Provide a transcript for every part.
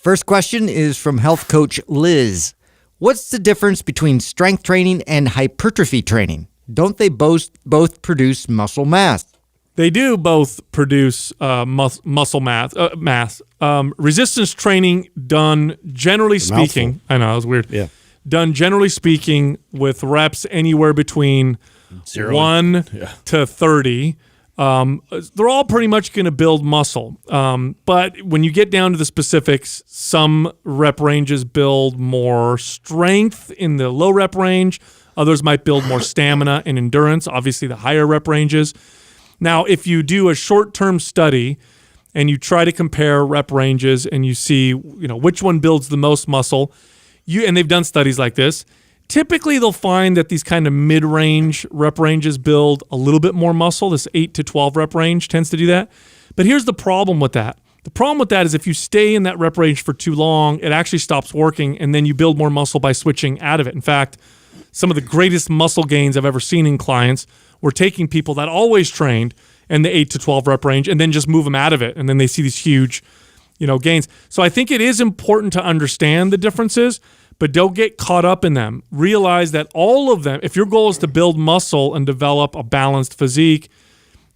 First question is from health coach Liz. What's the difference between strength training and hypertrophy training? Don't they both produce muscle mass? They do both produce muscle mass. Resistance training done, generally speaking, I know, it was weird. Yeah. Done, generally speaking, with reps anywhere between 1 to 30. They're all pretty much going to build muscle. But when you get down to the specifics, some rep ranges build more strength in the low rep range. Others might build more stamina and endurance, obviously the higher rep ranges. Now, if you do a short-term study and you try to compare rep ranges and you see, which one builds the most muscle, and they've done studies like this, typically they'll find that these kind of mid-range rep ranges build a little bit more muscle. This 8 to 12 rep range tends to do that. But here's the problem with that. The problem with that is if you stay in that rep range for too long, it actually stops working, and then you build more muscle by switching out of it. In fact, some of the greatest muscle gains I've ever seen in clients were taking people that always trained in the 8 to 12 rep range and then just move them out of it, and then they see these huge gains. So I think it is important to understand the differences, but don't get caught up in them. Realize that all of them, if your goal is to build muscle and develop a balanced physique,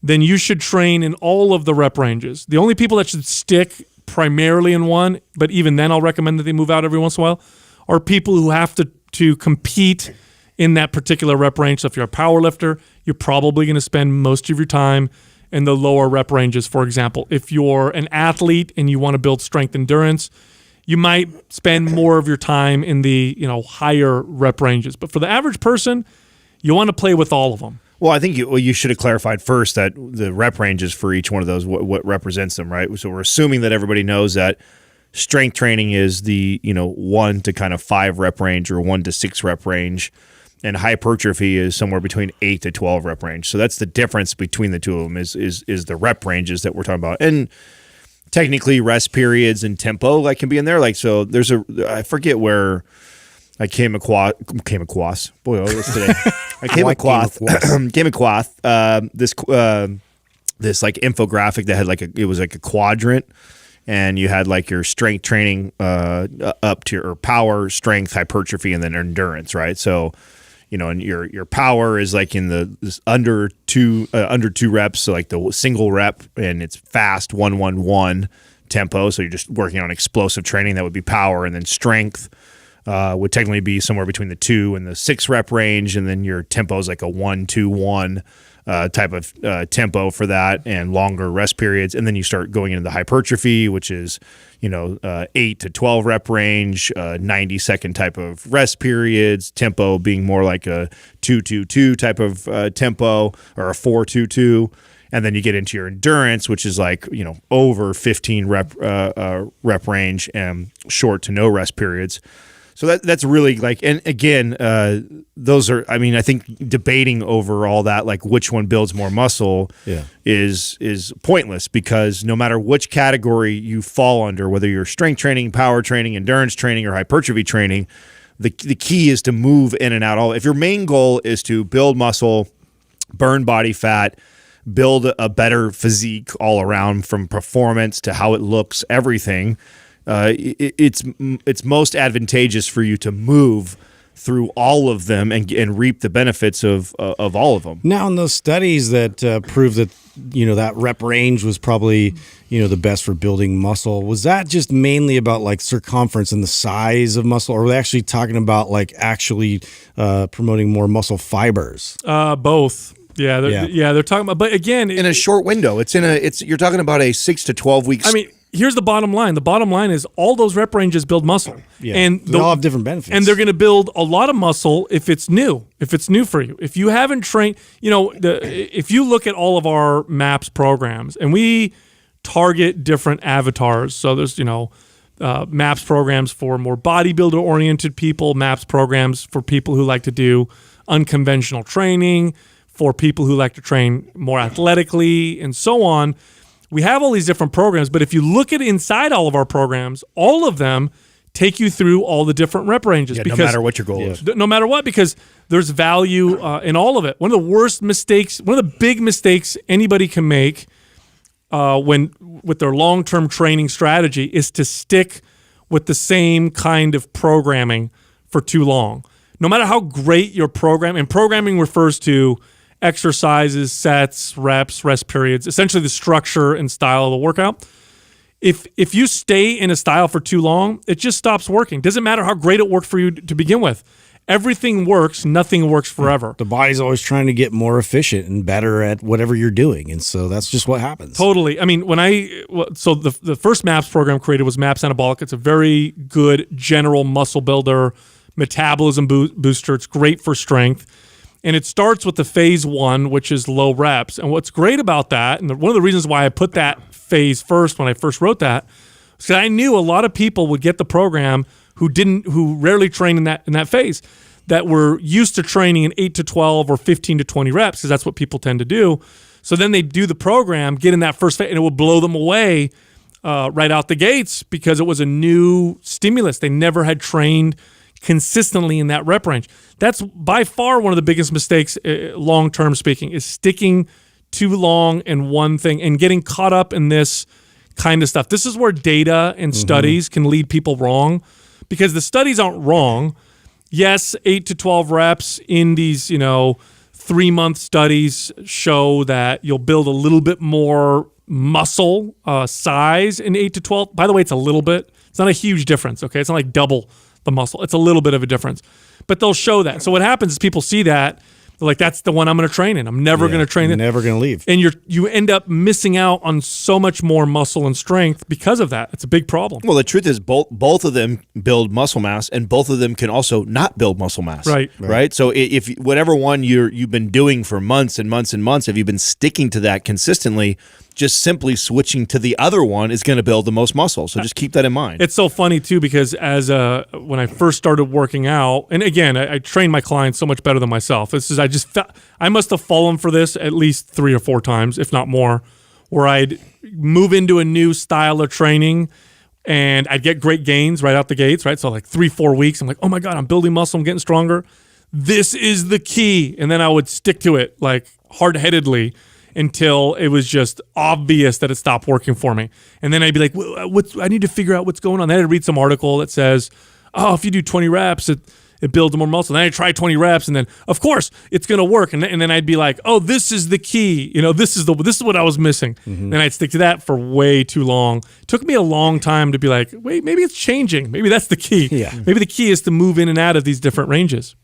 then you should train in all of the rep ranges. The only people that should stick primarily in one, but even then I'll recommend that they move out every once in a while, are people who have to compete in that particular rep range. So if you're a power lifter, you're probably going to spend most of your time in the lower rep ranges. For example, if you're an athlete and you want to build strength endurance, you might spend more of your time in the higher rep ranges. But for the average person, you want to play with all of them. Well, I think you should have clarified first that the rep ranges for each one of those, what represents them, right? So we're assuming that everybody knows that strength training is the 1 to kind of 5 rep range or 1 to 6 rep range, and hypertrophy is somewhere between 8 to 12 rep range. So that's the difference between the two of them is the rep ranges that we're talking about. And technically rest periods and tempo can be in there. So there's I forget where I came across. Boy, this today. I came across this infographic that had it was a quadrant, and you had your strength training up to your power, strength, hypertrophy, and then endurance, right? So, and your power is in this under two reps, so the single rep, and it's fast 1-1-1 tempo. So you're just working on explosive training. That would be power, and then strength would technically be somewhere between the 2 and the 6 rep range, and then your tempo is a 1-2-1 type of tempo for that, and longer rest periods. And then you start going into the hypertrophy, which is 8 to 12 rep range, 90-second type of rest periods, tempo being more like a 2-2-2 type of tempo, or a 4-2-2. And then you get into your endurance, which is over 15 rep range and short to no rest periods. So that's really and again, those are, I think debating over all that, which one builds more muscle is pointless, because no matter which category you fall under, whether you're strength training, power training, endurance training, or hypertrophy training, the key is to move in and out. If your main goal is to build muscle, burn body fat, build a better physique all around, from performance to how it looks, everything, it's most advantageous for you to move through all of them and reap the benefits of all of them. Now, in those studies that prove that that rep range was probably the best for building muscle, was that just mainly about circumference and the size of muscle, or were they actually talking about actually promoting more muscle fibers? Both. Yeah, they're talking about, but again, in a short window. You're talking about a 6 to 12 weeks. Here's the bottom line. The bottom line is all those rep ranges build muscle. Yeah. And they all have different benefits. And they're going to build a lot of muscle if it's new for you. If you haven't trained, if you look at all of our MAPS programs, and we target different avatars. So there's, MAPS programs for more bodybuilder-oriented people, MAPS programs for people who like to do unconventional training, for people who like to train more athletically, and so on. We have all these different programs, but if you look at inside all of our programs, all of them take you through all the different rep ranges. No matter what your goal is. No matter what, because there's value in all of it. One of the big mistakes anybody can make with their long-term training strategy is to stick with the same kind of programming for too long. No matter how great your program, and programming refers to exercises, sets, reps, rest periods, essentially the structure and style of the workout. If you stay in a style for too long, it just stops working. Doesn't matter how great it worked for you to begin with. Everything works, nothing works forever. The body's always trying to get more efficient and better at whatever you're doing. And so that's just what happens. Totally. I mean, the first MAPS program created was MAPS Anabolic. It's a very good general muscle builder, metabolism booster. It's great for strength. And it starts with the phase 1, which is low reps. And what's great about that, and one of the reasons why I put that phase first when I first wrote that, is because I knew a lot of people would get the program who rarely train in that phase, that were used to training in 8 to 12 or 15 to 20 reps, because that's what people tend to do. So then they do the program, get in that first phase, and it will blow them away right out the gates because it was a new stimulus. They never had trained consistently in that rep range. That's by far one of the biggest mistakes, long-term speaking, is sticking too long in one thing and getting caught up in this kind of stuff. This is where data and studies can lead people wrong, because the studies aren't wrong. Yes, 8 to 12 reps in these, 3-month studies show that you'll build a little bit more muscle size in 8 to 12. By the way, it's a little bit. It's not a huge difference, okay? It's not like double the muscle. It's a little bit of a difference. But they'll show that. So what happens is people see that, they're like, that's the one I'm going to train in. I'm never going to train in. Never going to leave. And you end up missing out on so much more muscle and strength because of that. It's a big problem. Well, the truth is both of them build muscle mass, and both of them can also not build muscle mass. Right. So if whatever one you've been doing for months and months and months, if you've been sticking to that consistently, just simply switching to the other one is going to build the most muscle. So just keep that in mind. It's so funny too, because when I first started working out, and again, I train my clients so much better than myself. I must have fallen for this at least 3 or 4 times, if not more, where I'd move into a new style of training and I'd get great gains right out the gates, right? So like 3-4 weeks, I'm like, oh my God, I'm building muscle, I'm getting stronger. This is the key. And then I would stick to it like hard-headedly until it was just obvious that it stopped working for me. And then I'd be like, I need to figure out what's going on. Then I'd read some article that says, oh, if you do 20 reps, it builds more muscle. Then I try 20 reps, and then, of course, it's going to work. And then I'd be like, oh, this is the key. This is what I was missing. Then I'd stick to that for way too long. It took me a long time to be like, wait, maybe it's changing. Maybe that's the key. Yeah. Maybe the key is to move in and out of these different ranges.